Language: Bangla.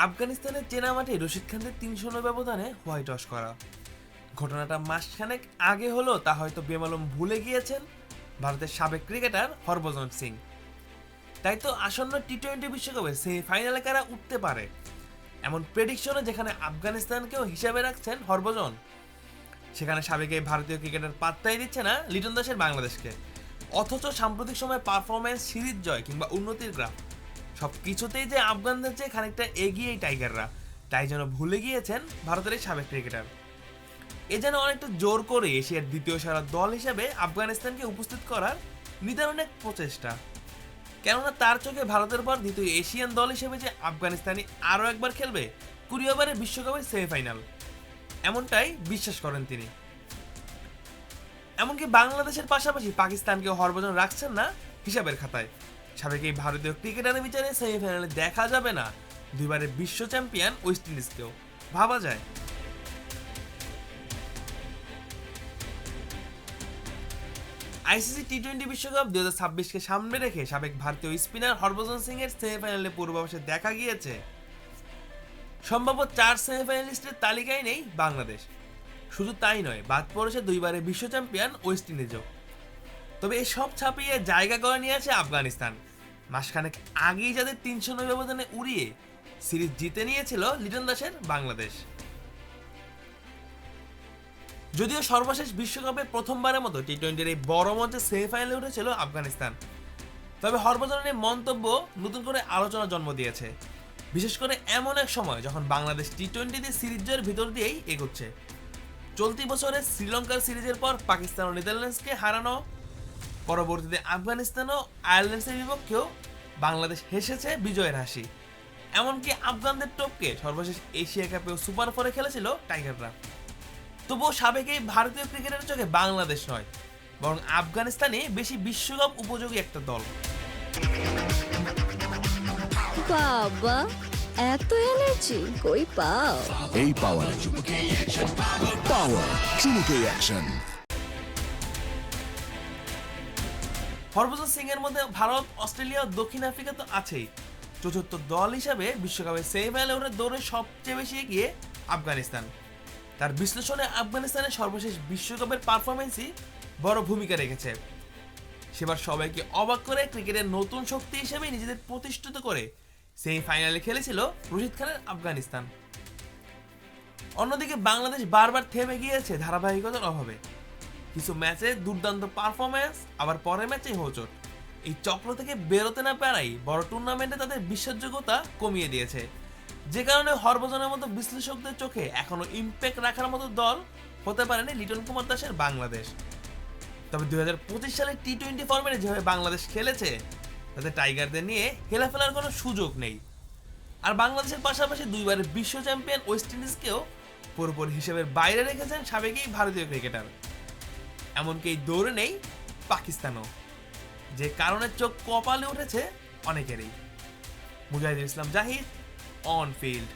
আফগানিস্তানের চেনা মাঠে রশিদ খানদের ৩-০ ব্যবধানে হোয়াইট ওয়াশ করা। ঘটনাটা মাসখানেক আগে হলো তা হয়তো বেমালুম ভুলে গিয়েছেন ভারতের সাবেক ক্রিকেটার হরভজন সিং। তাই তো আসন্ন টি-20 বিশ্বকাপে সেমিফাইনালে কারা উঠতে পারে এমন প্রেডিকশনে যেখানে আফগানিস্তানকেও হিসাবে রাখছেন হরভজন, সেখানে সাবেক এই ভারতীয় ক্রিকেটার পাত্তাই দিচ্ছে না লিটন দাসের বাংলাদেশকে। অথচ সাম্প্রতিক সময়ে পারফরমেন্স, সিরিজ জয় কিংবা উন্নতির গ্রাফ সব কিছুতেই যে আফগানদের চেয়ে খানিকটা এগিয়েই টাইগাররা, তাই যেন ভুলে গিয়েছেন ভারতের এই সাবেক ক্রিকেটার। এ যেন অনেকটা জোর করে এশিয়ার দ্বিতীয় সেরা দল হিসেবে আফগানিস্তানকে উপস্থিত করার নিদারুণ এক প্রচেষ্টা। কেননা তার চোখে ভারতের পর দ্বিতীয় এশিয়ান দল হিসেবে যে আফগানিস্তানি আরও একবার খেলবে 20 ওভারের বিশ্বকাপের সেমিফাইনাল, এমনটাই বিশ্বাস করেন তিনি। এমনকি বাংলাদেশের পাশাপাশি পাকিস্তানকেও হরভজন রাখছেন না হিসাবের খাতায়। সাবেক এই ভারতীয় ক্রিকেটারের বিচারে সেমিফাইনালে দেখা যাবে না দুইবারের বিশ্ব চ্যাম্পিয়ন ওয়েস্ট ইন্ডিজকেও, ভাবা যায়। আইসিসি টি-20 বিশ্বকাপ 2026কে সামনে রেখে সাবেক ভারতীয় স্পিনার হরভজন সিং এর সেমিফাইনালে পূর্বাভাসে দেখা গিয়েছে সম্ভাব্য 4 সেমিফাইনালিস্টের তালিকায় নেই বাংলাদেশ। শুধু তাই নয়, বাদ পড়েছে দুইবারের বিশ্ব চ্যাম্পিয়ন ওয়েস্ট ইন্ডিজও। তবে এই সব ছাপিয়ে জায়গা করে নিয়েছে আফগানিস্তান। মাসখানেক আগেই যাদের 309 ব্যবধানে উড়িয়ে সিরিজ জিতে নিয়েছিল লিটন দাসের বাংলাদেশ। যদিও সর্বশেষ বিশ্বকাপে প্রথমবারের মতো টি-20 এই বড় মঞ্চে সেমিফাইনালে উঠেছিল আফগানিস্তান, তবে হরভজনের মন্তব্য নতুন করে আলোচনা জন্ম দিয়েছে, বিশেষ করে এমন এক সময় যখন বাংলাদেশ টি-20 সিরিজ জয়ের ভিতর দিয়েই এগোচ্ছে। চলতি বছরে শ্রীলঙ্কার সিরিজের পর পাকিস্তান ও নেদারল্যান্ডসকে হারানো, পরবর্তীতে আফগানিস্তান ও আয়ারল্যান্ডসের বিপক্ষেও বাংলাদেশ হেসেছে বিজয়ের হাসি। এমনকি আফগানদের টপকে সর্বশেষ এশিয়া কাপেও সুপার ফোরে খেলেছিল টাইগাররা। তবুও সাবেক এই ভারতীয় ক্রিকেটের চোখে বাংলাদেশ নয়, বরং আফগানিস্তানই বেশি বিশ্বকাপ উপযোগী একটা দল। বাবা, এত এনার্জি কই পাও? এই পাওয়ার চুমুকে অ্যাকশন। হরভজন সিং এর মধ্যে ভারত, অস্ট্রেলিয়া ও দক্ষিণ আফ্রিকা তো আছেই। চতুর্থ দল হিসাবে বিশ্বকাপে সেমিফাইনালে ওঠার দৌড়ে সবচেয়ে বেশি এগিয়ে আফগানিস্তান। তার বিশ্লেষণে আফগানিস্তানের সর্বশেষ বিশ্বকাপের পারফরমেন্সই বড় ভূমিকা রেখেছে। সেবার সবাইকে অবাক করে ক্রিকেটের নতুন শক্তি হিসেবে নিজেদের প্রতিষ্ঠিত করে সেমিফাইনালে খেলেছিল রশিদ খানের আফগানিস্তান। অন্যদিকে বাংলাদেশ বারবার থেমে গিয়েছে ধারাবাহিকতার অভাবে। কিছু ম্যাচে দুর্দান্ত পারফরমেন্স, আবার পরের ম্যাচেই হোঁচট। এই চক্র থেকে বেরোতে না পারাই বড় টুর্নামেন্টে তাদের বিশ্বাসযোগ্যতা কমিয়ে দিয়েছে, যে কারণে হরভজনের মতো বিশ্লেষকদের চোখে এখনো ইম্প্যাক্ট রাখার মতো দল হতে পারেনি লিটন কুমার দাসের বাংলাদেশ। তবে 2025 সালে টি-20 ফরম্যাটে যেভাবে বাংলাদেশ খেলেছে তাতে টাইগারদের নিয়ে হেলাফেলার কোনো সুযোগ নেই। আর বাংলাদেশের পাশাপাশি দুইবারের বিশ্ব চ্যাম্পিয়ন ওয়েস্ট ইন্ডিজকেও পুরোপুরি হিসেবের বাইরে রেখেছেন সাবেক এই ভারতীয় ক্রিকেটার। এমনকি এই দৌড়ে নেই পাকিস্তানও, যে কারণে চোখ কপালে উঠেছে অনেকেরই। Mujahidul Islam Zahid, on field.